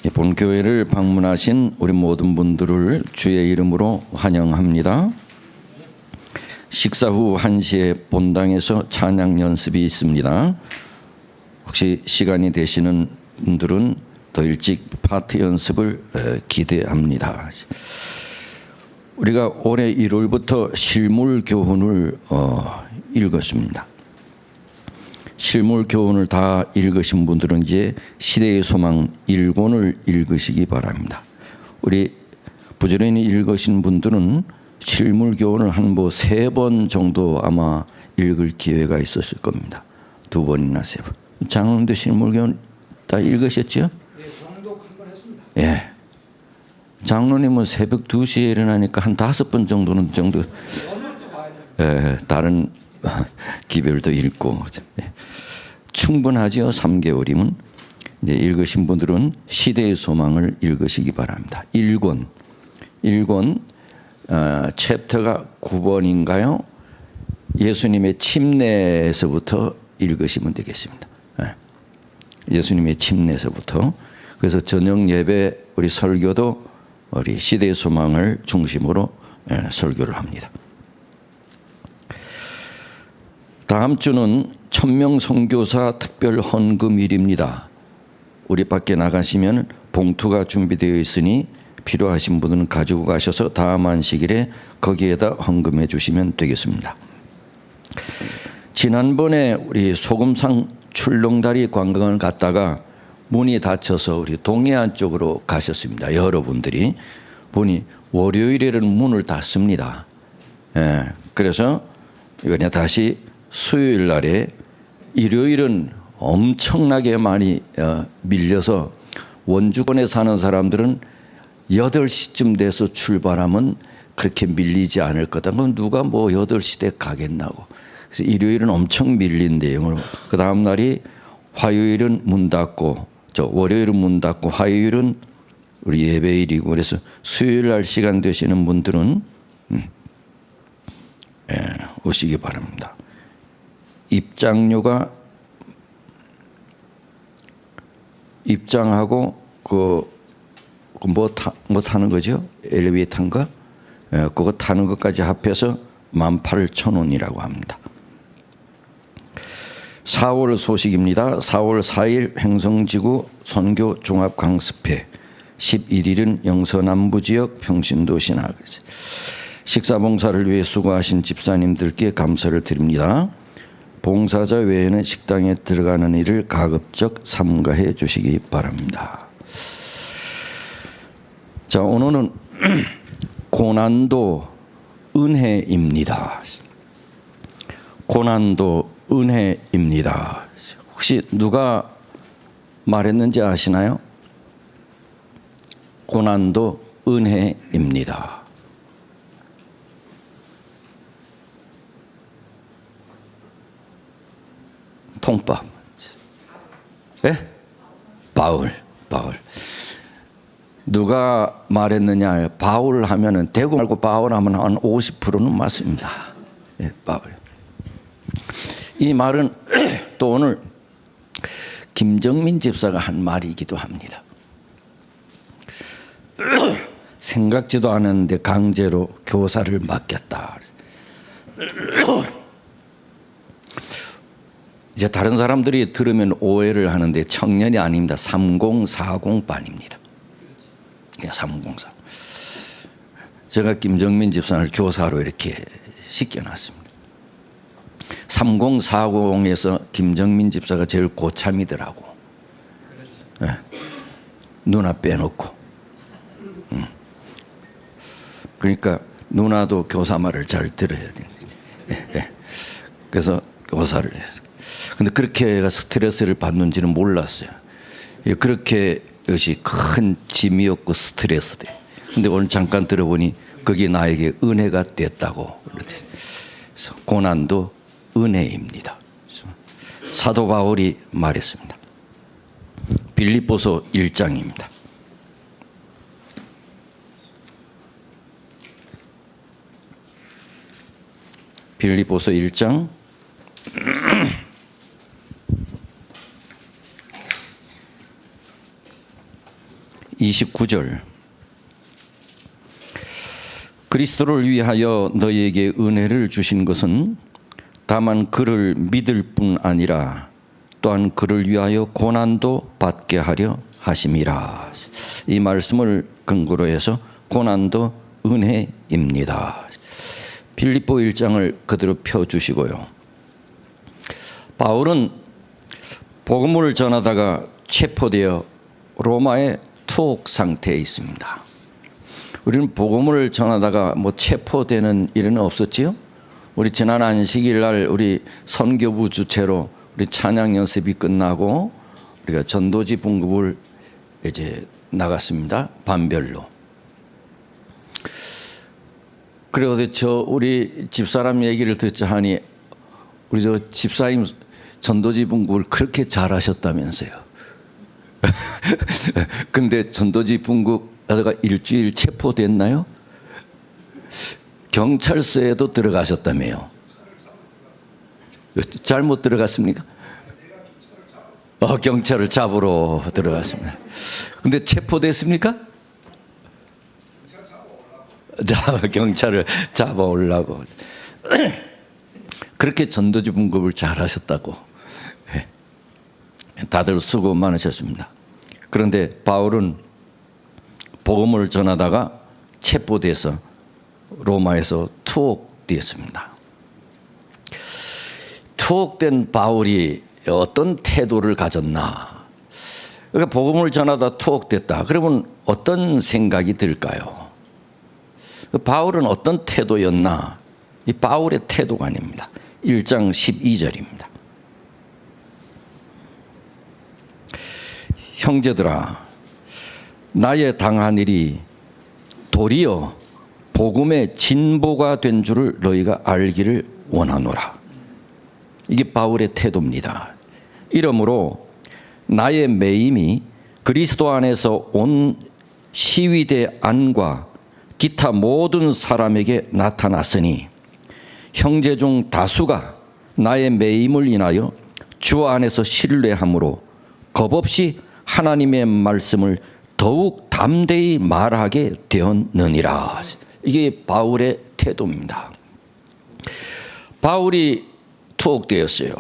본교회를 방문하신 우리 모든 분들을 주의 이름으로 환영합니다. 식사 후 1시에 본당에서 찬양 연습이 있습니다. 혹시 시간이 되시는 분들은 더 일찍 파트 연습을 기대합니다. 우리가 올해 1월부터 실물 교훈을 읽었습니다. 실물 교훈을 다 읽으신 분들은 이제 시대의 소망 1권을 읽으시기 바랍니다. 우리 부지런히 읽으신 분들은 실물 교훈을 한 3번 정도 아마 읽을 기회가 있었을 겁니다. 2번이나 3번. 장로님도 실물 교훈 다 읽으셨죠? 네, 정독 한번 했습니다. 예. 장로님은 새벽 2시에 일어나니까 한 5번 정도는 다른 기별도 읽고. 예. 충분하죠. 3개월이면. 이제 읽으신 분들은 시대의 소망을 읽으시기 바랍니다. 1권 챕터가 9번인가요? 예수님의 침례에서부터 읽으시면 되겠습니다. 예수님의 침례에서부터. 그래서 저녁 예배 우리 설교도 우리 시대의 소망을 중심으로 설교를 합니다. 다음 주는 천명 선교사 특별 헌금일입니다. 우리 밖에 나가시면 봉투가 준비되어 있으니 필요하신 분들은 가지고 가셔서 다음 안식일에 거기에다 헌금해 주시면 되겠습니다. 지난번에 우리 소금산 출렁다리 관광을 갔다가 문이 닫혀서 우리 동해안 쪽으로 가셨습니다. 여러분들이 보니 월요일에는 문을 닫습니다. 그래서 이번에 다시 수요일 날에 일요일은 엄청나게 많이 밀려서 원주권에 사는 사람들은 8시쯤 돼서 출발하면 그렇게 밀리지 않을 거다. 그럼 누가 8시 때 가겠나고. 그래서 일요일은 엄청 밀린 내용으로. 그 다음 날이 화요일은 문 닫고, 월요일은 문 닫고, 화요일은 우리 예배일이고. 그래서 수요일 날 시간 되시는 분들은 오시기 바랍니다. 입장하고 뭐 타는 거죠? 엘리베이터인가? 그거 타는 것까지 합해서 18,000원이라고 합니다. 4월 소식입니다. 4월 4일 횡성지구 선교 종합 강습회, 11일은 영서남부지역 평신도 신학. 식사 봉사를 위해 수고하신 집사님들께 감사를 드립니다. 봉사자 외에는 식당에 들어가는 일을 가급적 삼가해 주시기 바랍니다. 자, 오늘은 고난도 은혜입니다. 고난도 은혜입니다. 혹시 누가 말했는지 아시나요? 고난도 은혜입니다. 통밥. 예? 바울. 누가 말했느냐? 바울 하면은 대구 말고 바울 하면 한 50%는 맞습니다. 예, 바울. 이 말은 또 오늘 김정민 집사가 한 말이기도 합니다. 생각지도 않았는데 강제로 교사를 맡겼다. 이제 다른 사람들이 들으면 오해를 하는데 청년이 아닙니다. 3040반입니다. 3040. 제가 김정민 집사를 교사로 이렇게 시켜놨습니다. 3040에서 김정민 집사가 제일 고참이더라고. 네. 누나 빼놓고. 그러니까 누나도 교사 말을 잘 들어야 됩니다. 그래서 교사를 해요. 근데 그렇게 스트레스를 받는지는 몰랐어요. 그렇게 이것이 큰 짐이었고 스트레스돼. 근데 오늘 잠깐 들어보니 그게 나에게 은혜가 됐다고. 그래서 고난도 은혜입니다. 사도 바울이 말했습니다. 빌립보서 1장입니다. 빌립보서 1장 29절. 그리스도를 위하여 너희에게 은혜를 주신 것은 다만 그를 믿을 뿐 아니라 또한 그를 위하여 고난도 받게 하려 하심이라. 이 말씀을 근거로 해서 고난도 은혜입니다. 빌립보 1장을 그대로 펴주시고요. 바울은 복음을 전하다가 체포되어 로마의 투옥 상태에 있습니다. 우리는 복음을 전하다가 체포되는 일은 없었지요? 우리 지난 안식일 날 우리 선교부 주최로 우리 찬양 연습이 끝나고 우리가 전도지 분급을 이제 나갔습니다. 반별로. 그래서 우리 집사람 얘기를 듣자 하니 우리 집사님 전도지 분급을 그렇게 잘하셨다면서요. 근데 전도지 분급 하다가 일주일 체포됐나요? 경찰서에도 들어가셨다며요. 잘못 들어갔습니까? 경찰을 잡으러 들어갔습니다. 근데 체포됐습니까? 경찰을 잡아오려고. 그렇게 전도지 분급을 잘하셨다고. 다들 수고 많으셨습니다. 그런데 바울은 복음을 전하다가 체포돼서 로마에서 투옥되었습니다. 투옥된 바울이 어떤 태도를 가졌나? 그러니까 복음을 전하다 투옥됐다. 그러면 어떤 생각이 들까요? 바울은 어떤 태도였나? 이 바울의 태도가 아닙니다. 1장 12절입니다. 형제들아, 나의 당한 일이 도리어 복음의 진보가 된 줄을 너희가 알기를 원하노라. 이게 바울의 태도입니다. 이러므로 나의 매임이 그리스도 안에서 온 시위대 안과 기타 모든 사람에게 나타났으니 형제 중 다수가 나의 매임을 인하여 주 안에서 신뢰함으로 겁없이 하나님의 말씀을 더욱 담대히 말하게 되었느니라. 이게 바울의 태도입니다. 바울이 투옥되었어요.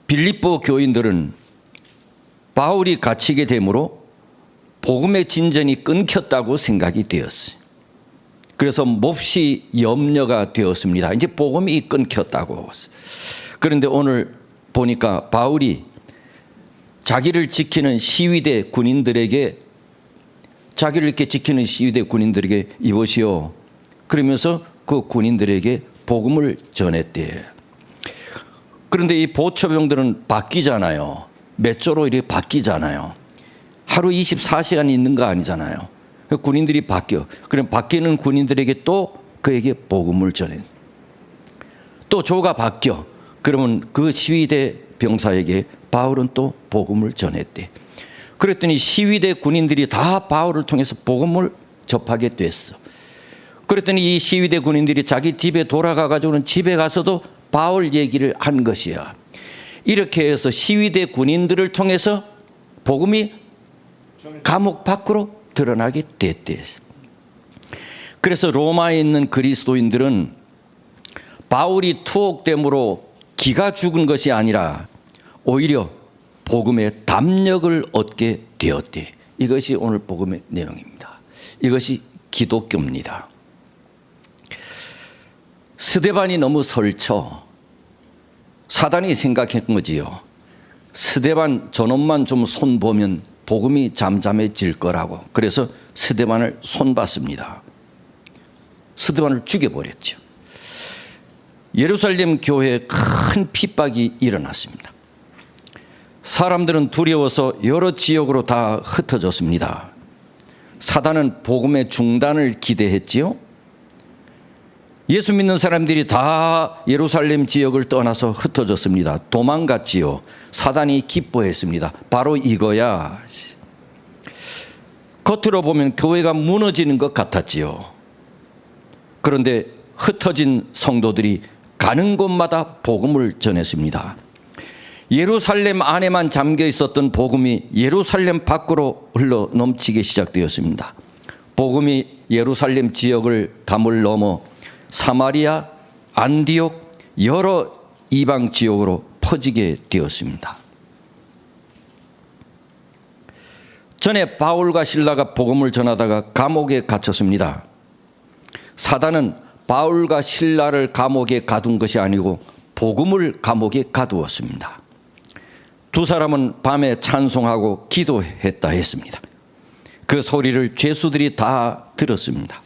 빌립보 교인들은 바울이 갇히게 되므로 복음의 진전이 끊겼다고 생각이 되었어요. 그래서 몹시 염려가 되었습니다. 이제 복음이 끊겼다고. 그런데 오늘 보니까 바울이 자기를 지키는 시위대 군인들에게 자기를 이렇게 지키는 시위대 군인들에게 이보시오. 그러면서 그 군인들에게 복음을 전했대. 그런데 이 보초병들은 바뀌잖아요. 몇 조로 이렇게 바뀌잖아요. 하루 24시간 있는 거 아니잖아요. 군인들이 바뀌어. 그럼 바뀌는 군인들에게 또 그에게 복음을 전해. 또 조가 바뀌어. 그러면 그 시위대 병사에게 바울은 또 복음을 전했대. 그랬더니 시위대 군인들이 다 바울을 통해서 복음을 접하게 됐어. 그랬더니 이 시위대 군인들이 자기 집에 돌아가가지고는 집에 가서도 바울 얘기를 한 것이야. 이렇게 해서 시위대 군인들을 통해서 복음이 감옥 밖으로 드러나게 됐대. 그래서 로마에 있는 그리스도인들은 바울이 투옥됨으로 기가 죽은 것이 아니라 오히려 복음의 담력을 얻게 되었대. 이것이 오늘 복음의 내용입니다. 이것이 기독교입니다. 스데반이 너무 설쳐 사단이 생각한 거지요. 스데반 저놈만 좀 손보면 복음이 잠잠해질 거라고. 그래서 스데반을 손봤습니다. 스데반을 죽여버렸죠. 예루살렘 교회에 큰 핍박이 일어났습니다. 사람들은 두려워서 여러 지역으로 다 흩어졌습니다. 사단은 복음의 중단을 기대했지요. 예수 믿는 사람들이 다 예루살렘 지역을 떠나서 흩어졌습니다. 도망갔지요. 사단이 기뻐했습니다. 바로 이거야. 겉으로 보면 교회가 무너지는 것 같았지요. 그런데 흩어진 성도들이 가는 곳마다 복음을 전했습니다. 예루살렘 안에만 잠겨 있었던 복음이 예루살렘 밖으로 흘러 넘치기 시작되었습니다. 복음이 예루살렘 지역을 담을 넘어 사마리아, 안디옥, 여러 이방 지역으로 퍼지게 되었습니다. 전에 바울과 실라가 복음을 전하다가 감옥에 갇혔습니다. 사단은 바울과 실라를 감옥에 가둔 것이 아니고 복음을 감옥에 가두었습니다. 두 사람은 밤에 찬송하고 기도했다 했습니다. 그 소리를 죄수들이 다 들었습니다.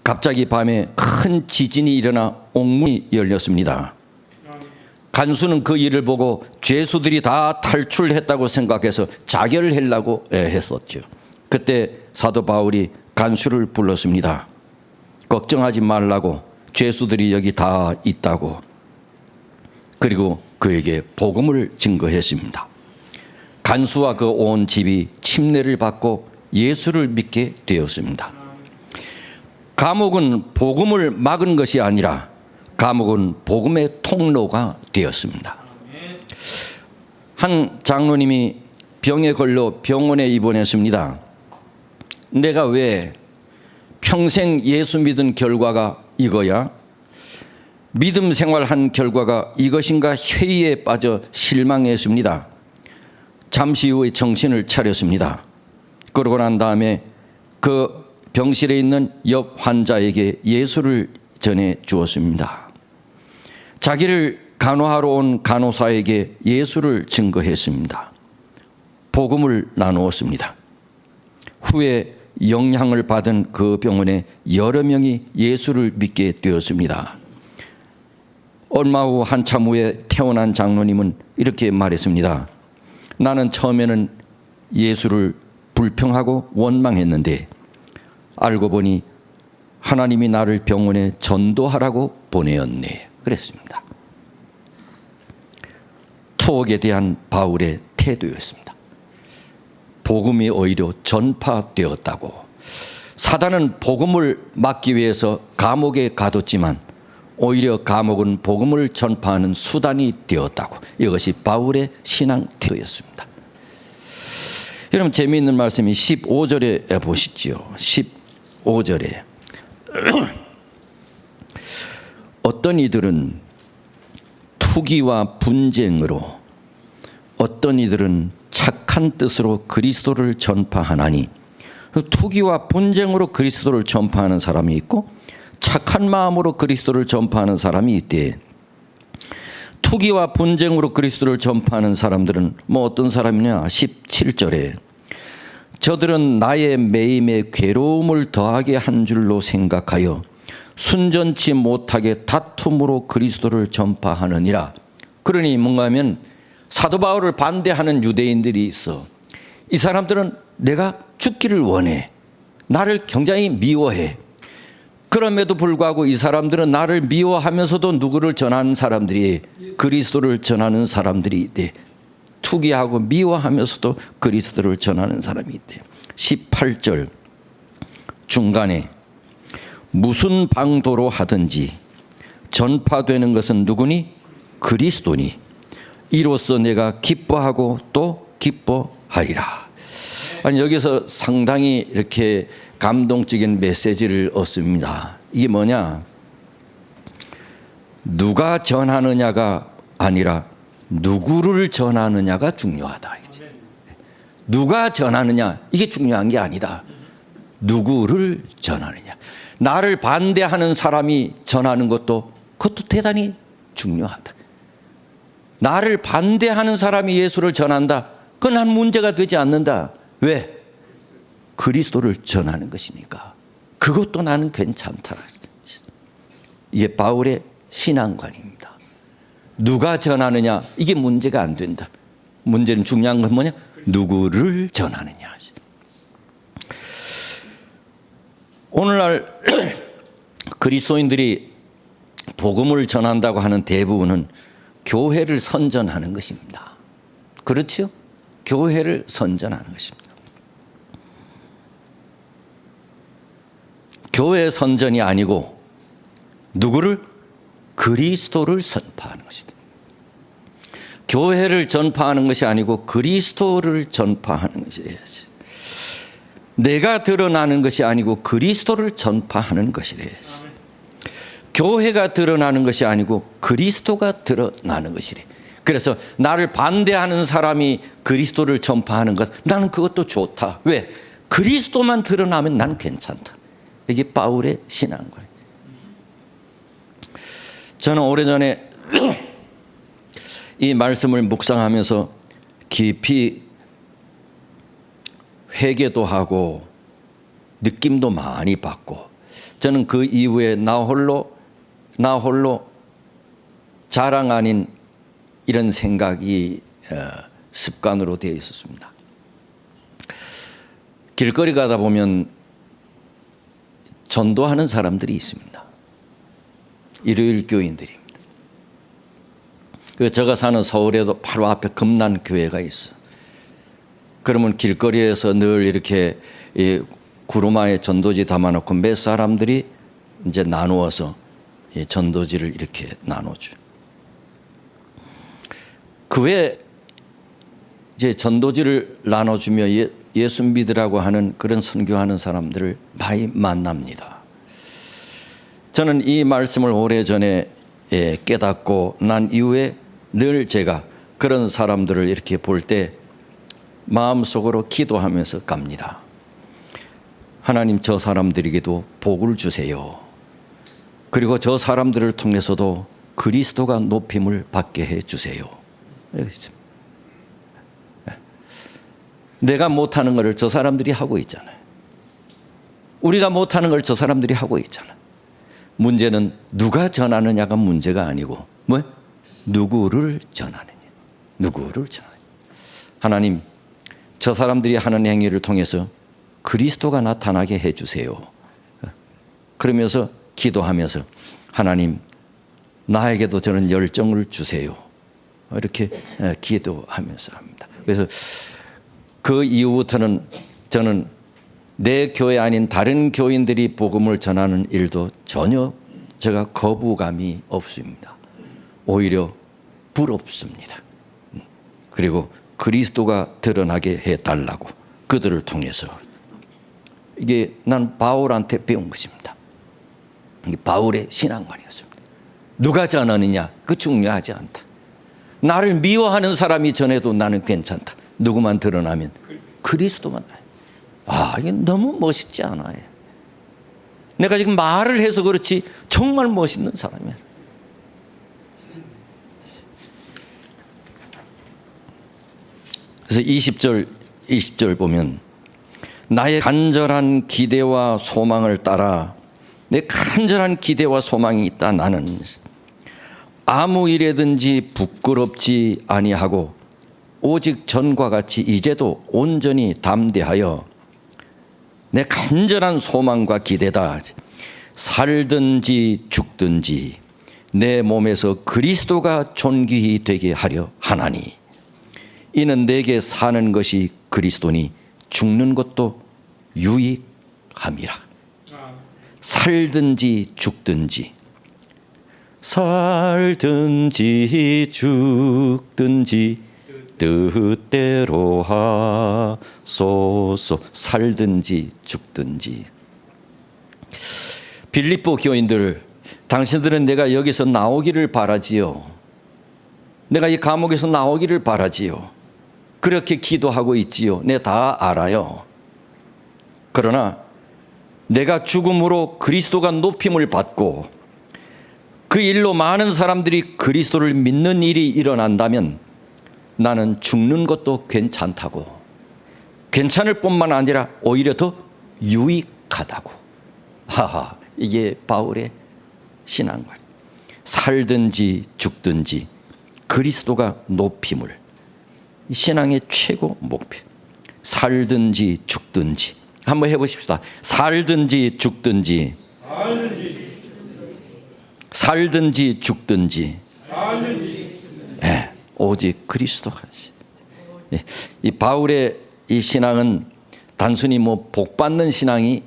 갑자기 밤에 큰 지진이 일어나 옥문이 열렸습니다. 간수는 그 일을 보고 죄수들이 다 탈출했다고 생각해서 자결을 하려고 했었죠. 그때 사도 바울이 간수를 불렀습니다. 걱정하지 말라고, 죄수들이 여기 다 있다고. 그리고 그에게 복음을 증거했습니다. 간수와 그 온 집이 침례를 받고 예수를 믿게 되었습니다. 감옥은 복음을 막은 것이 아니라 감옥은 복음의 통로가 되었습니다. 한 장로님이 병에 걸려 병원에 입원했습니다. 내가 왜 평생 예수 믿은 결과가 이거야? 믿음 생활한 결과가 이것인가 회의에 빠져 실망했습니다. 잠시 후에 정신을 차렸습니다. 그러고 난 다음에 그 병실에 있는 옆 환자에게 예수를 전해 주었습니다. 자기를 간호하러 온 간호사에게 예수를 증거했습니다. 복음을 나누었습니다. 후에 영향을 받은 그 병원에 여러 명이 예수를 믿게 되었습니다. 얼마 후 한참 후에 태어난 장로님은 이렇게 말했습니다. 나는 처음에는 예수를 불평하고 원망했는데 알고 보니 하나님이 나를 병원에 전도하라고 보내었네. 그랬습니다. 투옥에 대한 바울의 태도였습니다. 복음이 오히려 전파되었다고. 사단은 복음을 막기 위해서 감옥에 가뒀지만 오히려 감옥은 복음을 전파하는 수단이 되었다고. 이것이 바울의 신앙 태도였습니다. 여러분 재미있는 말씀이 15절에 보시지요. 15절에 어떤 이들은 투기와 분쟁으로, 어떤 이들은 착한 뜻으로 그리스도를 전파하나니, 투기와 분쟁으로 그리스도를 전파하는 사람이 있고 착한 마음으로 그리스도를 전파하는 사람이 있대. 투기와 분쟁으로 그리스도를 전파하는 사람들은 뭐 어떤 사람이냐? 17절에 저들은 나의 매임에 괴로움을 더하게 한 줄로 생각하여 순전치 못하게 다툼으로 그리스도를 전파하느니라. 그러니 뭔가 하면 사도 바울을 반대하는 유대인들이 있어. 이 사람들은 내가 죽기를 원해. 나를 굉장히 미워해. 그럼에도 불구하고 이 사람들은 나를 미워하면서도 누구를 전하는 사람들이, 그리스도를 전하는 사람들이 있대. 투기하고 미워하면서도 그리스도를 전하는 사람이 있대. 18절 중간에 무슨 방도로 하든지 전파되는 것은 누구니? 그리스도니. 이로써 내가 기뻐하고 또 기뻐하리라. 아니, 여기서 상당히 이렇게 감동적인 메시지를 얻습니다. 이게 뭐냐? 누가 전하느냐가 아니라 누구를 전하느냐가 중요하다. 누가 전하느냐, 이게 중요한 게 아니다. 누구를 전하느냐. 나를 반대하는 사람이 전하는 것도, 그것도 대단히 중요하다. 나를 반대하는 사람이 예수를 전한다. 그건 난 문제가 되지 않는다. 왜? 그리스도를 전하는 것이니까. 그것도 나는 괜찮다. 이게 바울의 신앙관입니다. 누가 전하느냐, 이게 문제가 안 된다. 문제는 중요한 건 뭐냐? 누구를 전하느냐. 오늘날 그리스도인들이 복음을 전한다고 하는 대부분은 교회를 선전하는 것입니다. 그렇죠? 교회를 선전하는 것입니다. 교회 선전이 아니고 누구를? 그리스도를 선포하는 것이다. 교회를 전파하는 것이 아니고 그리스도를 전파하는 것이래야지. 내가 드러나는 것이 아니고 그리스도를 전파하는 것이래야지. 교회가 드러나는 것이 아니고 그리스도가 드러나는 것이래. 그래서 나를 반대하는 사람이 그리스도를 전파하는 것, 나는 그것도 좋다. 왜? 그리스도만 드러나면 난 괜찮다. 이게 바울의 신앙관. 저는 오래전에 이 말씀을 묵상하면서 깊이 회개도 하고 느낌도 많이 받고, 저는 그 이후에 나 홀로 자랑 아닌 이런 생각이 습관으로 되어 있었습니다. 길거리 가다 보면 전도하는 사람들이 있습니다. 일요일 교인들입니다. 제가 사는 서울에도 바로 앞에 금난교회가 있어. 그러면 길거리에서 늘 이렇게 구루마에 전도지 담아놓고 몇 사람들이 이제 나누어서 전도지를 이렇게 나눠줘. 그 외에 이제 전도지를 나눠주며 예수 믿으라고 하는 그런 선교하는 사람들을 많이 만납니다. 저는 이 말씀을 오래전에 깨닫고 난 이후에 늘 제가 그런 사람들을 이렇게 볼 때 마음속으로 기도하면서 갑니다. 하나님, 저 사람들에게도 복을 주세요. 그리고 저 사람들을 통해서도 그리스도가 높임을 받게 해 주세요. 내가 못하는 것을 저 사람들이 하고 있잖아요. 우리가 못하는 걸 저 사람들이 하고 있잖아. 문제는 누가 전하느냐가 문제가 아니고 누구를 전하느냐. 누구를 전하느냐. 하나님, 저 사람들이 하는 행위를 통해서 그리스도가 나타나게 해주세요. 그러면서 기도하면서 하나님, 나에게도 저는 열정을 주세요. 이렇게 기도하면서 합니다. 그래서 그 이후부터는 저는 내 교회 아닌 다른 교인들이 복음을 전하는 일도 전혀 제가 거부감이 없습니다. 오히려 부럽습니다. 그리고 그리스도가 드러나게 해달라고 그들을 통해서. 이게 난 바울한테 배운 것입니다. 이게 바울의 신앙관이었습니다. 누가 전하느냐, 그 중요하지 않다. 나를 미워하는 사람이 전해도 나는 괜찮다. 누구만 드러나면 그리스도만. 이게 너무 멋있지 않아요? 내가 지금 말을 해서 그렇지 정말 멋있는 사람이야. 그래서 20절 보면 나의 간절한 기대와 소망을 따라, 내 간절한 기대와 소망이 있다. 나는 아무 일에든지 부끄럽지 아니하고 오직 전과 같이 이제도 온전히 담대하여 내 간절한 소망과 기대다. 살든지 죽든지 내 몸에서 그리스도가 존귀히 되게 하려 하나니, 이는 내게 사는 것이 그리스도니 죽는 것도 유익함이라. 살든지 죽든지 죽든지 뜻대로 하소서. 살든지 죽든지. 빌립보 교인들, 당신들은 내가 여기서 나오기를 바라지요. 내가 이 감옥에서 나오기를 바라지요. 그렇게 기도하고 있지요. 내 다 알아요. 그러나 내가 죽음으로 그리스도가 높임을 받고 그 일로 많은 사람들이 그리스도를 믿는 일이 일어난다면 나는 죽는 것도 괜찮다고, 괜찮을 뿐만 아니라 오히려 더 유익하다고. 이게 바울의 신앙관. 살든지 죽든지 그리스도가 높임을. 신앙의 최고 목표. 살든지 죽든지. 한번 해보십시다. 살든지 죽든지. 살든지 죽든지. 오직 그리스도가. 이 바울의 이 신앙은 단순히 복 받는 신앙이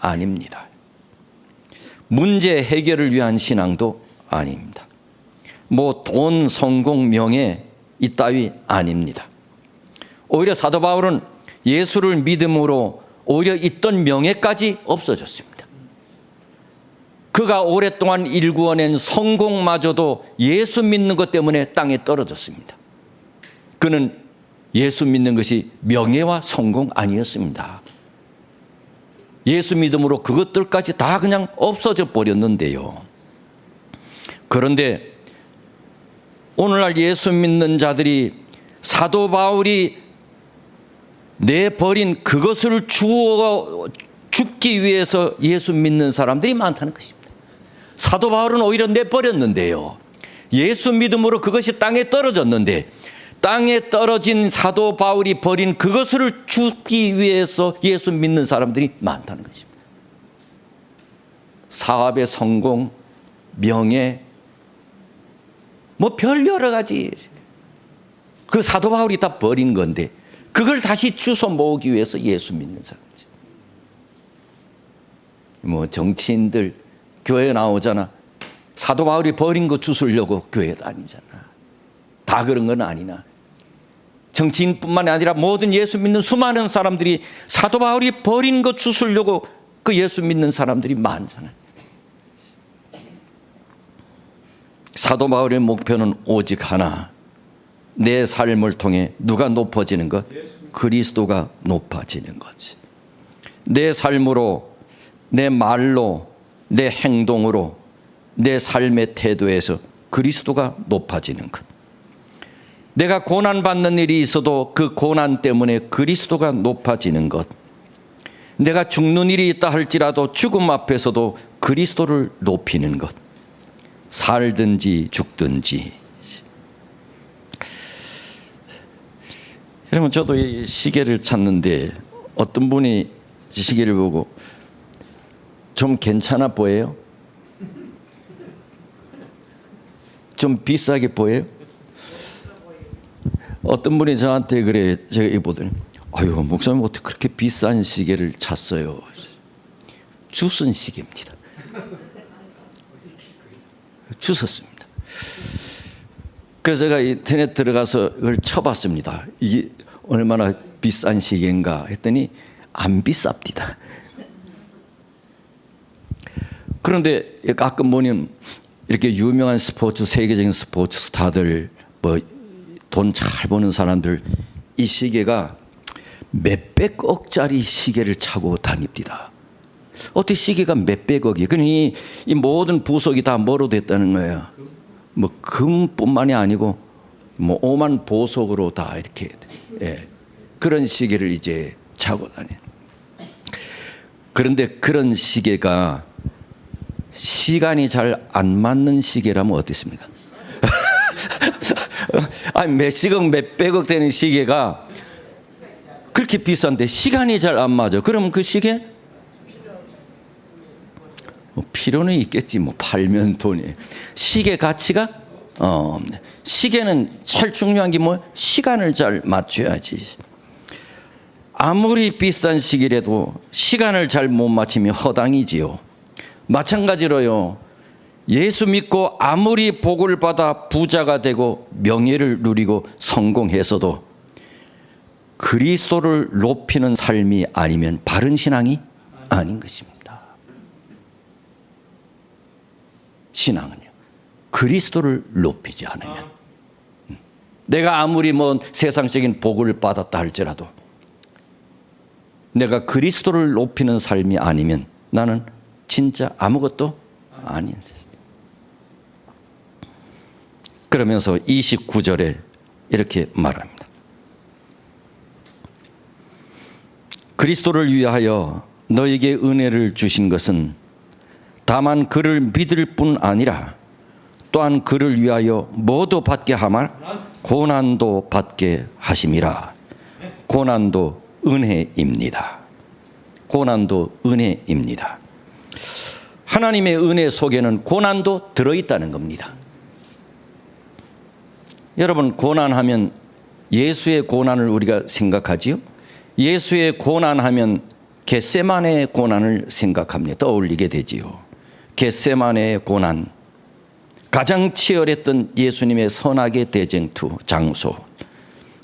아닙니다. 문제 해결을 위한 신앙도 아닙니다. 돈, 성공, 명예 이따위 아닙니다. 오히려 사도 바울은 예수를 믿음으로 오히려 있던 명예까지 없어졌습니다. 그가 오랫동안 일구어낸 성공마저도 예수 믿는 것 때문에 땅에 떨어졌습니다. 그는 예수 믿는 것이 명예와 성공 아니었습니다. 예수 믿음으로 그것들까지 다 그냥 없어져 버렸는데요. 그런데 오늘날 예수 믿는 자들이 사도 바울이 내버린 그것을 죽기 위해서 예수 믿는 사람들이 많다는 것입니다. 사도 바울은 오히려 내버렸는데요. 예수 믿음으로 그것이 땅에 떨어졌는데 땅에 떨어진 사도 바울이 버린 그것을 죽기 위해서 예수 믿는 사람들이 많다는 것입니다. 사업의 성공, 명예, 뭐 별 여러 가지 그 사도 바울이 다 버린 건데 그걸 다시 주워 모으기 위해서 예수 믿는 사람들. 뭐 정치인들 교회 나오잖아. 사도 바울이 버린 거 주우려고 교회 다니잖아. 다 그런 건 아니나. 정치인뿐만 아니라 모든 예수 믿는 수많은 사람들이 사도 바울이 버린 거 주우려고 그 예수 믿는 사람들이 많잖아요. 사도 바울의 목표는 오직 하나. 내 삶을 통해 누가 높아지는 것? 그리스도가 높아지는 거지. 내 삶으로, 내 말로, 내 행동으로, 내 삶의 태도에서 그리스도가 높아지는 것. 내가 고난받는 일이 있어도 그 고난 때문에 그리스도가 높아지는 것. 내가 죽는 일이 있다 할지라도 죽음 앞에서도 그리스도를 높이는 것. 살든지 죽든지. 여러분, 저도 이 시계를 찾는데 어떤 분이 시계를 보고 좀 괜찮아 보여요? 좀 비싸게 보여요? 어떤 분이 저한테 그래, 제가 이거 보더니 아유, 목사님 어떻게 그렇게 비싼 시계를 찼어요? 주슨 시계입니다. 주웠습니다. 그래서 제가 인터넷 들어가서 그걸 쳐봤습니다. 이게 얼마나 비싼 시계인가 했더니 안 비쌉니다. 그런데 가끔 보면 이렇게 유명한 스포츠, 세계적인 스포츠 스타들, 뭐 돈 잘 버는 사람들, 이 시계가 몇백억짜리 시계를 차고 다닙니다. 어떻게 시계가 몇백억이? 그러니 이 모든 부속이 다 뭐로 됐다는 거예요? 뭐 금뿐만이 아니고 뭐 오만 보석으로 다 이렇게, 예, 그런 시계를 이제 차고 다녀. 그런데 그런 시계가 시간이 잘 안 맞는 시계라면 어떻습니까? 아니 몇십억 몇백억 되는 시계가 그렇게 비싼데 시간이 잘 안 맞아. 그럼 그 시계 뭐 필요는 있겠지. 뭐 팔면 돈이. 시계 가치가 없네. 시계는 제일 중요한 게 뭐 시간을 잘 맞춰야지. 아무리 비싼 시계라도 시간을 잘 못 맞추면 허당이지요. 마찬가지로요. 예수 믿고 아무리 복을 받아 부자가 되고 명예를 누리고 성공해서도 그리스도를 높이는 삶이 아니면 바른 신앙이 아닌 것입니다. 신앙은요, 그리스도를 높이지 않으면, 내가 아무리 뭐 세상적인 복을 받았다 할지라도 내가 그리스도를 높이는 삶이 아니면 나는 진짜 아무것도 아닌. 그러면서 29절에 이렇게 말합니다. 그리스도를 위하여 너에게 은혜를 주신 것은 다만 그를 믿을 뿐 아니라 또한 그를 위하여 뭐도 받게 하말 고난도 받게 하심이라. 고난도 은혜입니다. 고난도 은혜입니다. 하나님의 은혜 속에는 고난도 들어있다는 겁니다. 여러분, 고난하면 예수의 고난을 우리가 생각하지요? 예수의 고난하면 겟세마네의 고난을 생각합니다. 떠올리게 되지요. 겟세마네의 고난, 가장 치열했던 예수님의 선악의 대쟁투 장소,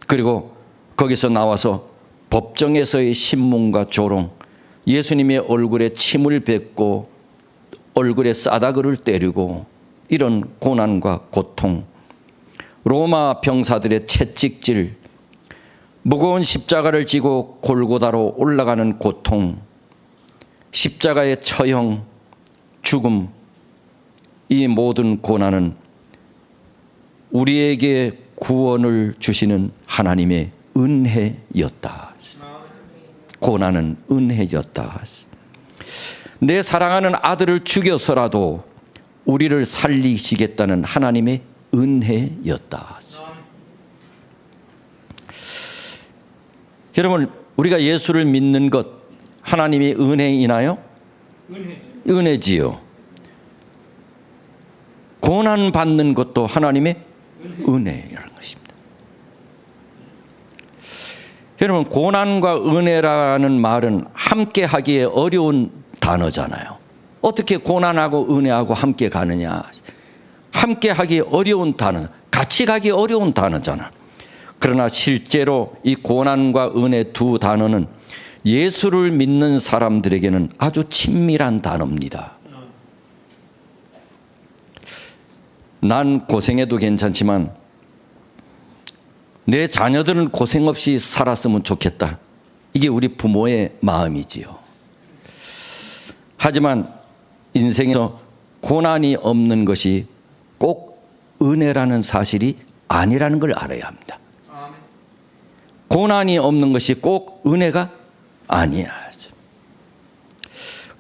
그리고 거기서 나와서 법정에서의 신문과 조롱, 예수님의 얼굴에 침을 뱉고 얼굴에 싸다구를 때리고 이런 고난과 고통, 로마 병사들의 채찍질, 무거운 십자가를 지고 골고다로 올라가는 고통, 십자가의 처형, 죽음, 이 모든 고난은 우리에게 구원을 주시는 하나님의 은혜였다. 고난은 은혜였다. 내 사랑하는 아들을 죽여서라도 우리를 살리시겠다는 하나님의 은혜였다. 여러분, 우리가 예수를 믿는 것 하나님의 은혜이나요? 은혜지요. 고난 받는 것도 하나님의 은혜라는 것입니다. 여러분, 고난과 은혜라는 말은 함께 하기에 어려운 단어잖아요. 어떻게 고난하고 은혜하고 함께 가느냐. 함께 하기 어려운 단어, 같이 가기 어려운 단어잖아. 그러나 실제로 이 고난과 은혜 두 단어는 예수를 믿는 사람들에게는 아주 친밀한 단어입니다. 난 고생해도 괜찮지만 내 자녀들은 고생 없이 살았으면 좋겠다. 이게 우리 부모의 마음이지요. 하지만 인생에서 고난이 없는 것이 꼭 은혜라는 사실이 아니라는 걸 알아야 합니다. 고난이 없는 것이 꼭 은혜가 아니야.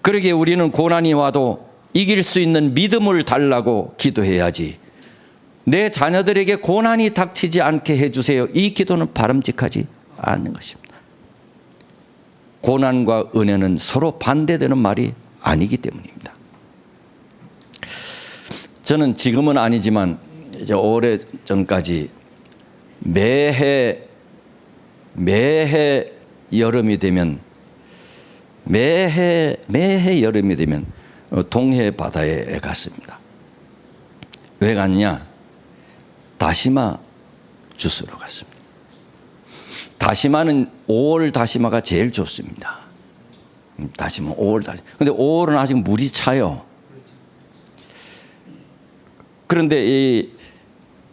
그러기에 우리는 고난이 와도 이길 수 있는 믿음을 달라고 기도해야지. 내 자녀들에게 고난이 닥치지 않게 해주세요. 이 기도는 바람직하지 않는 것입니다. 고난과 은혜는 서로 반대되는 말이 아니기 때문입니다. 저는 지금은 아니지만 이제 오래 전까지 매해 여름이 되면 매해 여름이 되면 동해 바다에 갔습니다. 왜 갔냐? 다시마 주스로 갔습니다. 다시마는 5월 다시마가 제일 좋습니다. 다시마 5월 다시마. 근데 5월은 아직 물이 차요. 그런데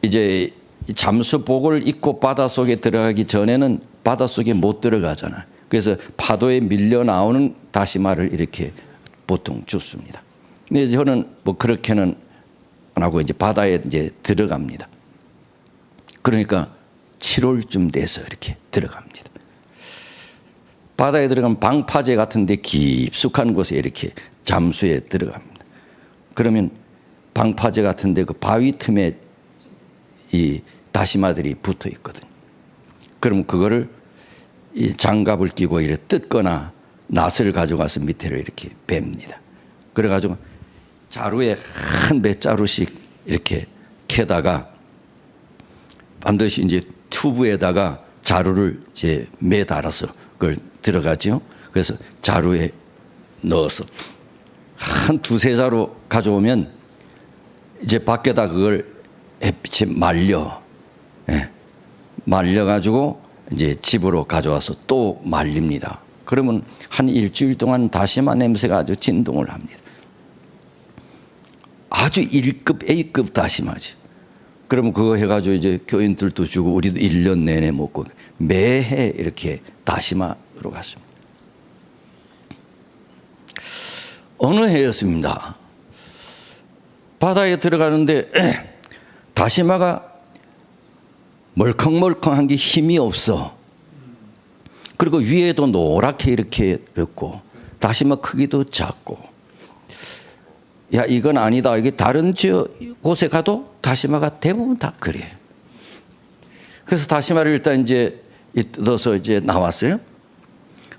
이제 잠수복을 입고 바닷속에 들어가기 전에는 바닷속에 못 들어가잖아요. 그래서 파도에 밀려 나오는 다시마를 이렇게 보통 줍습니다. 근데 저는 뭐 그렇게는 안 하고 이제 바다에 이제 들어갑니다. 그러니까 7월쯤 돼서 이렇게 들어갑니다. 바다에 들어가면 방파제 같은 데 깊숙한 곳에 이렇게 잠수에 들어갑니다. 그러면 방파제 같은 데 그 바위 틈에 이 다시마들이 붙어 있거든요. 그러면 그거를 이 장갑을 끼고 이렇게 뜯거나 낫을 가져가서 밑으로 이렇게 뺍니다. 그래가지고 자루에 한 몇 자루씩 이렇게 캐다가 반드시 이제 튜브에다가 자루를 이제 매달아서 그걸 들어가죠. 그래서 자루에 넣어서 한 두세 자루 가져오면 이제 밖에다 그걸 햇빛에 말려가지고 이제 집으로 가져와서 또 말립니다. 그러면 한 일주일 동안 다시마 냄새가 아주 진동을 합니다. 아주 1급, A급 다시마지. 그러면 그거 해가지고 이제 교인들도 주고 우리도 1년 내내 먹고 매해 이렇게 다시마로 갔습니다. 어느 해였습니다. 바다에 들어가는데 다시마가 멀컹멀컹한 게 힘이 없어. 그리고 위에도 노랗게 이렇게 있고 다시마 크기도 작고, 야 이건 아니다. 이게 다른 곳에 가도 다시마가 대부분 다 그래. 그래서 다시마를 일단 이제 뜯어서 이제 나왔어요.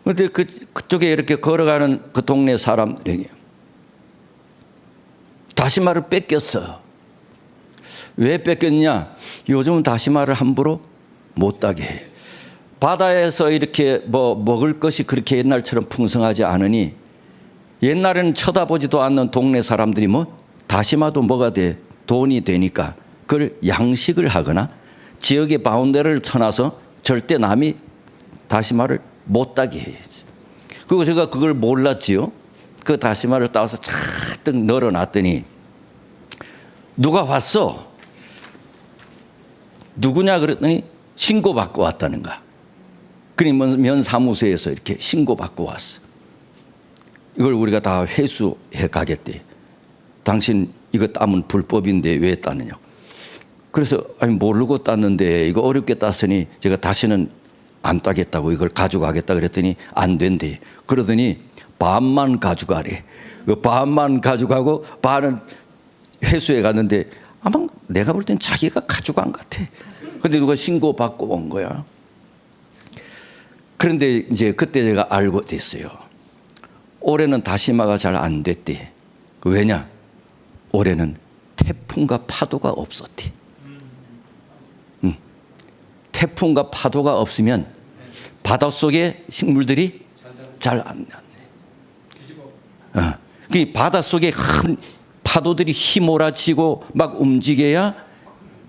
그런데 그쪽에 이렇게 걸어가는 그 동네 사람들에게 다시마를 뺏겼어요. 왜 뺏겼냐? 요즘은 다시마를 함부로 못 따게 해. 바다에서 이렇게 뭐 먹을 것이 그렇게 옛날처럼 풍성하지 않으니 옛날에는 쳐다보지도 않는 동네 사람들이 뭐 다시마도 뭐가 돼? 돈이 되니까 그걸 양식을 하거나 지역의 바운더리를 터나서 절대 남이 다시마를 못 따게 해야지. 그리고 제가 그걸 몰랐지요. 그 다시마를 따서 잔뜩 널어놨더니 누가 왔어? 누구냐 그랬더니 신고받고 왔다는 거야. 그러면 면사무소에서 이렇게 신고받고 왔어. 이걸 우리가 다 회수해 가겠대. 당신 이거 따면 불법인데 왜 따느냐. 그래서 아니 모르고 땄는데 이거 어렵게 땄으니 제가 다시는 안 따겠다고 이걸 가져가겠다 그랬더니 안 된대. 그러더니 반만 가져가래. 그 반만 가져가고 반은 회수해 갔는데 아마 내가 볼 땐 자기가 가져간 것 같아. 근데 누가 신고받고 온 거야. 그런데 이제 그때 제가 알고 됐어요. 올해는 다시마가 잘 안 됐대. 왜냐? 올해는 태풍과 파도가 없었대. 태풍과 파도가 없으면 바닷속에 식물들이 잘 안 났네. 그 바닷속에 큰 파도들이 휘몰아치고 막 움직여야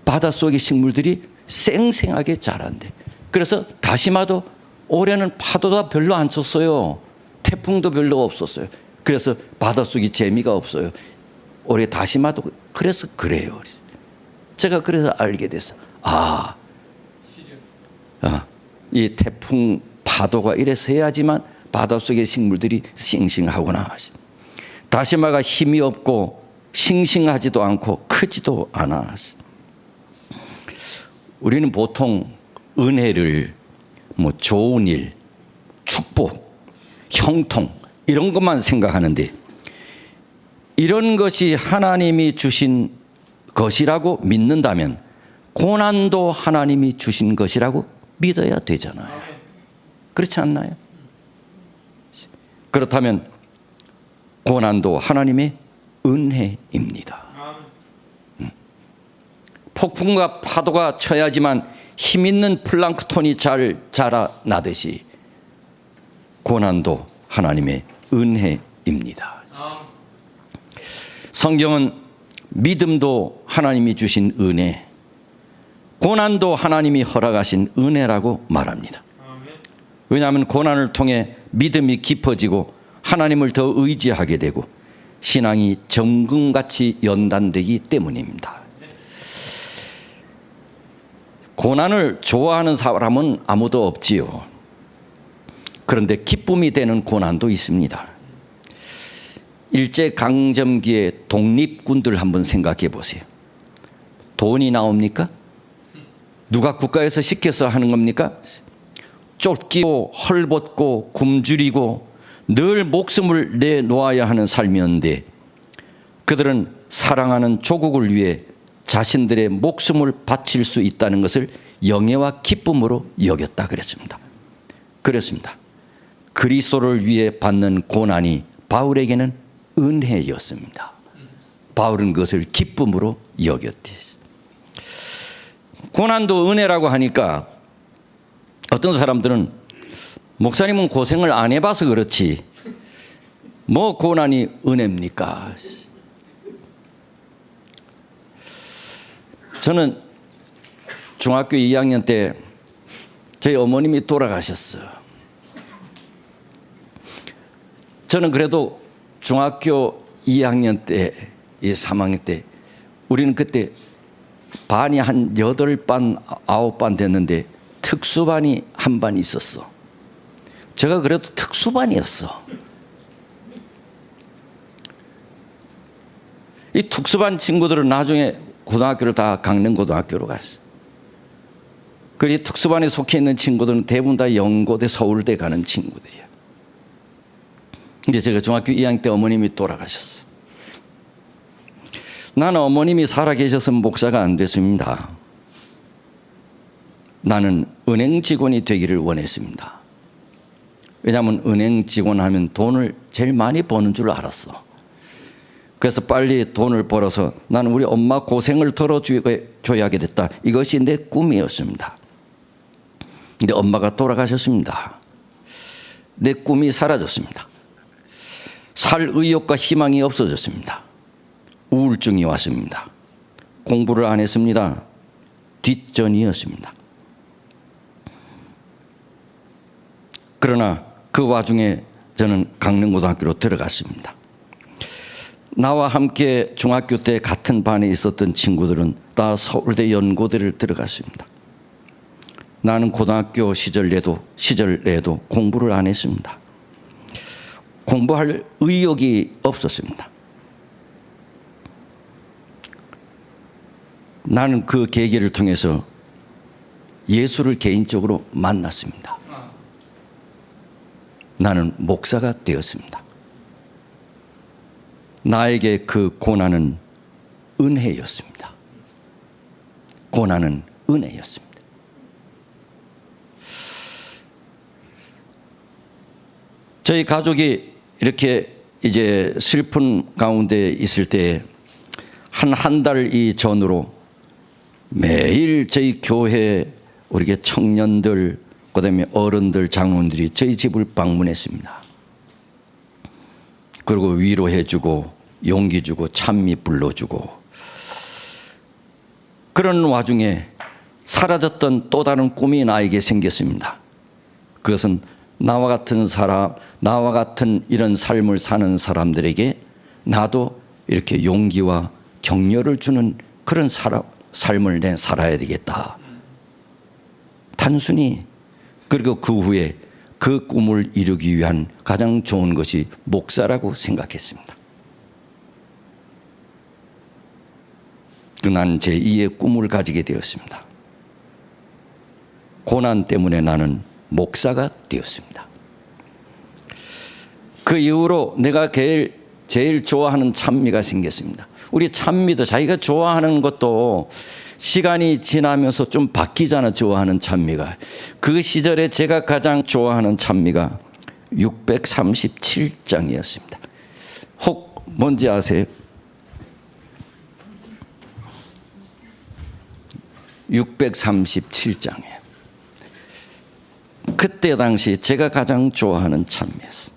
바닷속의 식물들이 쌩쌩하게 자란대. 그래서 다시마도 올해는 파도가 별로 안 쳤어요. 태풍도 별로 없었어요. 그래서 바닷속이 재미가 없어요. 올해 다시마도 그래서 그래요. 제가 그래서 알게 됐어. 이 태풍 파도가 이래서 해야지만 바닷속의 식물들이 싱싱하구나. 다시마가 힘이 없고 싱싱하지도 않고 크지도 않아. 우리는 보통 은혜를 뭐 좋은 일, 축복, 형통 이런 것만 생각하는데 이런 것이 하나님이 주신 것이라고 믿는다면 고난도 하나님이 주신 것이라고 믿어야 되잖아요. 그렇지 않나요? 그렇다면 고난도 하나님의 은혜입니다. 폭풍과 파도가 쳐야지만 힘 있는 플랑크톤이 잘 자라나듯이 고난도 하나님의 은혜입니다. 성경은 믿음도 하나님이 주신 은혜, 고난도 하나님이 허락하신 은혜라고 말합니다. 왜냐하면 고난을 통해 믿음이 깊어지고 하나님을 더 의지하게 되고 신앙이 정금같이 연단되기 때문입니다. 고난을 좋아하는 사람은 아무도 없지요. 그런데 기쁨이 되는 고난도 있습니다. 일제강점기의 독립군들 한번 생각해 보세요. 돈이 나옵니까? 누가 국가에서 시켜서 하는 겁니까? 쫓기고 헐벗고 굶주리고 늘 목숨을 내놓아야 하는 삶이었는데 그들은 사랑하는 조국을 위해 자신들의 목숨을 바칠 수 있다는 것을 영예와 기쁨으로 여겼다 그랬습니다. 그렇습니다. 그리스도를 위해 받는 고난이 바울에게는 은혜였습니다. 바울은 그것을 기쁨으로 여겼대. 고난도 은혜라고 하니까 어떤 사람들은 목사님은 고생을 안 해봐서 그렇지 뭐 고난이 은혜입니까? 저는 중학교 2학년 때 저희 어머님이 돌아가셨어요. 저는 그래도 중학교 2학년 때, 3학년 때 우리는 그때 반이 한 8반, 9반 됐는데 특수반이 한 반 있었어. 제가 그래도 특수반이었어. 이 특수반 친구들은 나중에 고등학교를 다 강릉고등학교로 갔어. 그리고 특수반에 속해 있는 친구들은 대부분 다 연고대, 서울대 가는 친구들이야. 근데 제가 중학교 2학년 때 어머님이 돌아가셨어. 나는 어머님이 살아계셨으면 목사가 안 됐습니다. 나는 은행 직원이 되기를 원했습니다. 왜냐하면 은행 직원 하면 돈을 제일 많이 버는 줄 알았어. 그래서 빨리 돈을 벌어서 나는 우리 엄마 고생을 덜어줘야겠다. 이것이 내 꿈이었습니다. 근데 엄마가 돌아가셨습니다. 내 꿈이 사라졌습니다. 살 의욕과 희망이 없어졌습니다. 우울증이 왔습니다. 공부를 안 했습니다. 뒷전이었습니다. 그러나 그 와중에 저는 강릉고등학교로 들어갔습니다. 나와 함께 중학교 때 같은 반에 있었던 친구들은 다 서울대 연고대를 들어갔습니다. 나는 고등학교 시절에도 공부를 안 했습니다. 공부할 의욕이 없었습니다. 나는 그 계기를 통해서 예수를 개인적으로 만났습니다. 나는 목사가 되었습니다. 나에게 그 고난은 은혜였습니다. 고난은 은혜였습니다. 저희 가족이 이렇게 이제 슬픈 가운데 있을 때 한 달 전으로 매일 저희 교회 우리 청년들 그다음에 어른들 장로들이 저희 집을 방문했습니다. 그리고 위로해주고 용기 주고 찬미 불러주고 그런 와중에 사라졌던 또 다른 꿈이 나에게 생겼습니다. 그것은 나와 같은 이런 삶을 사는 사람들에게 나도 이렇게 용기와 격려를 주는 그런 삶을 내 살아야 되겠다. 단순히 그리고 그 후에 그 꿈을 이루기 위한 가장 좋은 것이 목사라고 생각했습니다. 나는 제2의 꿈을 가지게 되었습니다. 고난 때문에 나는 목사가 되었습니다. 그 이후로 내가 제일 좋아하는 찬미가 생겼습니다. 우리 찬미도 자기가 좋아하는 것도 시간이 지나면서 좀 바뀌잖아. 좋아하는 찬미가. 그 시절에 제가 가장 좋아하는 찬미가 637장이었습니다. 혹 뭔지 아세요? 637장이에요. 그때 당시 제가 가장 좋아하는 찬미였어요.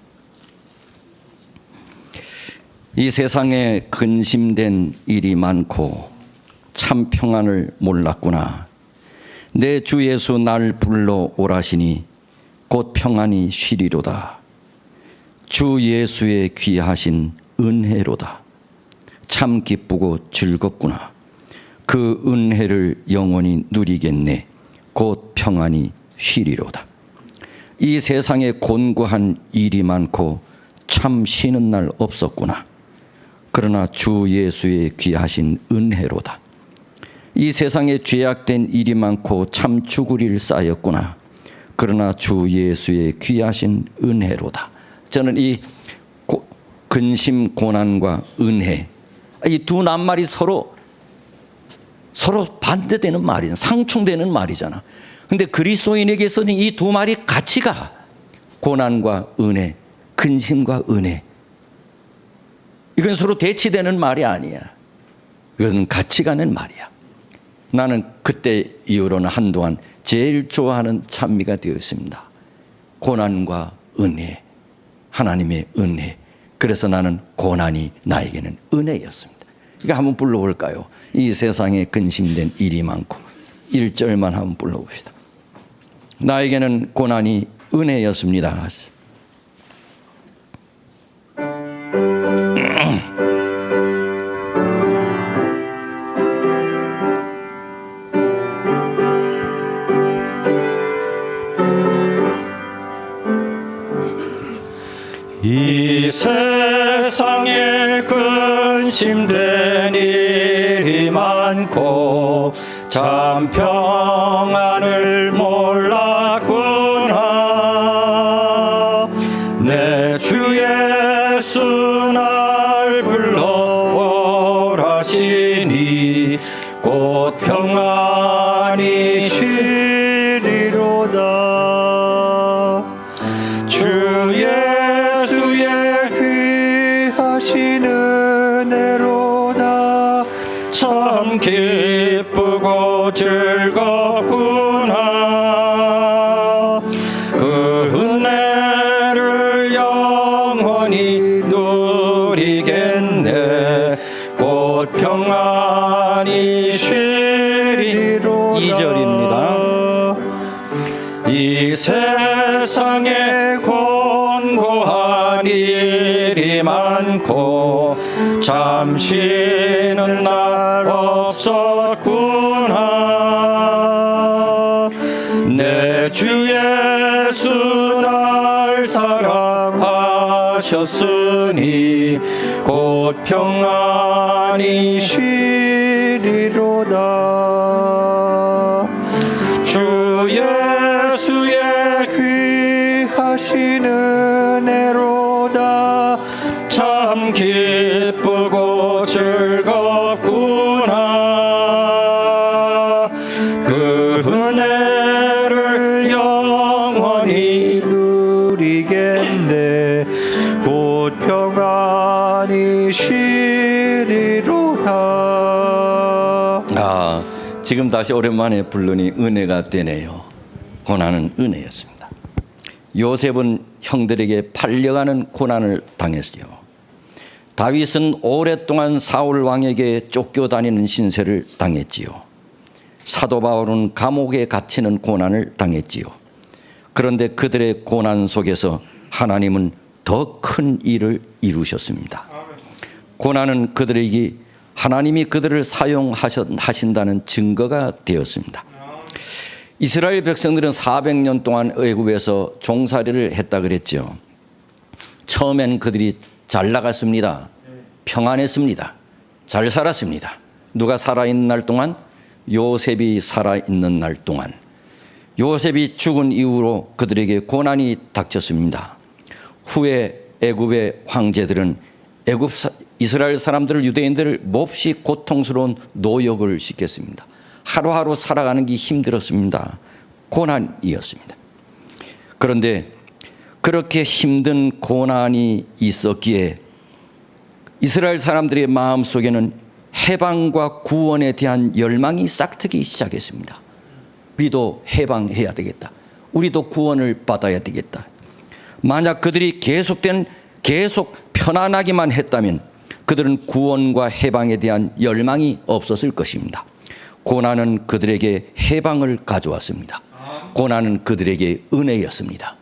이 세상에 근심된 일이 많고 참 평안을 몰랐구나. 내 주 예수 날 불러 오라시니 곧 평안이 쉬리로다. 주 예수의 귀하신 은혜로다. 참 기쁘고 즐겁구나. 그 은혜를 영원히 누리겠네. 곧 평안이 쉬리로다. 이 세상에 곤고한 일이 많고 참 쉬는 날 없었구나. 그러나 주 예수의 귀하신 은혜로다. 이 세상에 죄악된 일이 많고 참 죽을 일 쌓였구나. 그러나 주 예수의 귀하신 은혜로다. 저는 이 근심, 고난과 은혜, 이 두 낱말이 서로 반대되는 말이잖아. 상충되는 말이잖아. 근데 그리스도인에게서는 이 두 말이 같이 가. 고난과 은혜, 근심과 은혜. 이건 서로 대치되는 말이 아니야. 이건 같이 가는 말이야. 나는 그때 이후로는 한동안 제일 좋아하는 찬미가 되었습니다. 고난과 은혜, 하나님의 은혜. 그래서 나는 고난이 나에게는 은혜였습니다. 이거 한번 불러볼까요? 이 세상에 근심된 일이 많고 1절만 한번 불러봅시다. 나에게는 고난이 은혜였습니다. 이 세상에 근심된 일이 많고 참 평안을 몰랐구나. 내 주 예수 날 불러오라시니 곧 평안이 쉬리로다. 주 은혜로다. 참 기쁘고 즐겁구나. 그 은혜를 영원히 누리겠네. 곧 평안이 잠시는 날 없었구나. 내 주 예수 날 사랑하셨으니 곧 평안히 쉬리로다. 주 예수의 귀하신 은혜로다. 참 기쁘고 즐겁구나. 그 은혜를 영원히 누리겠네. 곧 평안히 쉬리로다. 지금 다시 오랜만에 부르니 은혜가 되네요. 고난은 은혜였습니다. 요셉은 형들에게 팔려가는 고난을 당했지요. 다윗은 오랫동안 사울 왕에게 쫓겨다니는 신세를 당했지요. 사도 바울은 감옥에 갇히는 고난을 당했지요. 그런데 그들의 고난 속에서 하나님은 더 큰 일을 이루셨습니다. 고난은 그들에게 하나님이 그들을 사용하신다는 증거가 되었습니다. 이스라엘 백성들은 400년 동안 애굽에서 종살이를 했다 그랬죠. 처음엔 그들이 잘 나갔습니다. 평안했습니다. 잘 살았습니다. 누가 살아있는 날 동안? 요셉이 살아있는 날 동안. 요셉이 죽은 이후로 그들에게 고난이 닥쳤습니다. 후에 애굽의 황제들은 이스라엘 사람들을, 유대인들을 몹시 고통스러운 노역을 시켰습니다. 하루하루 살아가는 게 힘들었습니다. 고난이었습니다. 그런데 그렇게 힘든 고난이 있었기에 이스라엘 사람들의 마음속에는 해방과 구원에 대한 열망이 싹트기 시작했습니다. 우리도 해방해야 되겠다. 우리도 구원을 받아야 되겠다. 만약 그들이 계속 편안하기만 했다면 그들은 구원과 해방에 대한 열망이 없었을 것입니다. 고난은 그들에게 해방을 가져왔습니다. 고난은 그들에게 은혜였습니다.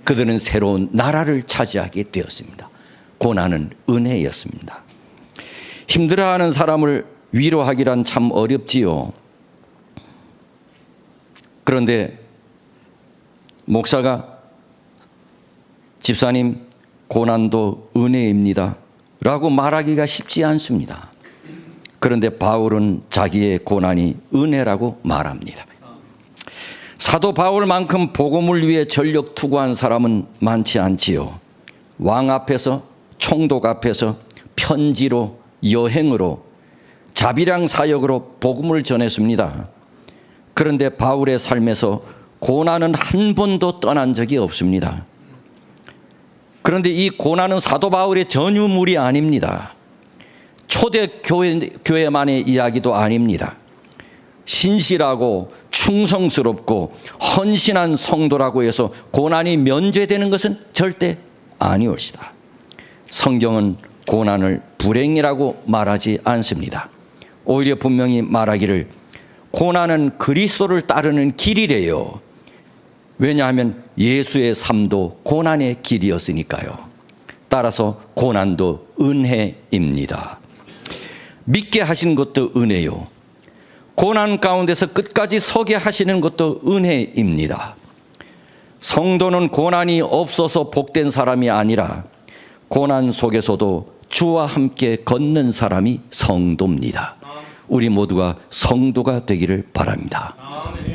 그들은 새로운 나라를 차지하게 되었습니다. 고난은 은혜였습니다. 힘들어하는 사람을 위로하기란 참 어렵지요. 그런데 목사가 집사님, 고난도 은혜입니다 라고 말하기가 쉽지 않습니다. 그런데 바울은 자기의 고난이 은혜라고 말합니다. 사도 바울만큼 복음을 위해 전력 투구한 사람은 많지 않지요. 왕 앞에서, 총독 앞에서 편지로, 여행으로, 자비량 사역으로 복음을 전했습니다. 그런데 바울의 삶에서 고난은 한 번도 떠난 적이 없습니다. 그런데 이 고난은 사도 바울의 전유물이 아닙니다. 초대교회만의 이야기도 아닙니다. 신실하고 충성스럽고 헌신한 성도라고 해서 고난이 면제되는 것은 절대 아니옵시다. 성경은 고난을 불행이라고 말하지 않습니다. 오히려 분명히 말하기를 고난은 그리스도를 따르는 길이래요. 왜냐하면 예수의 삶도 고난의 길이었으니까요. 따라서 고난도 은혜입니다. 믿게 하신 것도 은혜요. 고난 가운데서 끝까지 서게 하시는 것도 은혜입니다. 성도는 고난이 없어서 복된 사람이 아니라 고난 속에서도 주와 함께 걷는 사람이 성도입니다. 우리 모두가 성도가 되기를 바랍니다. 아멘.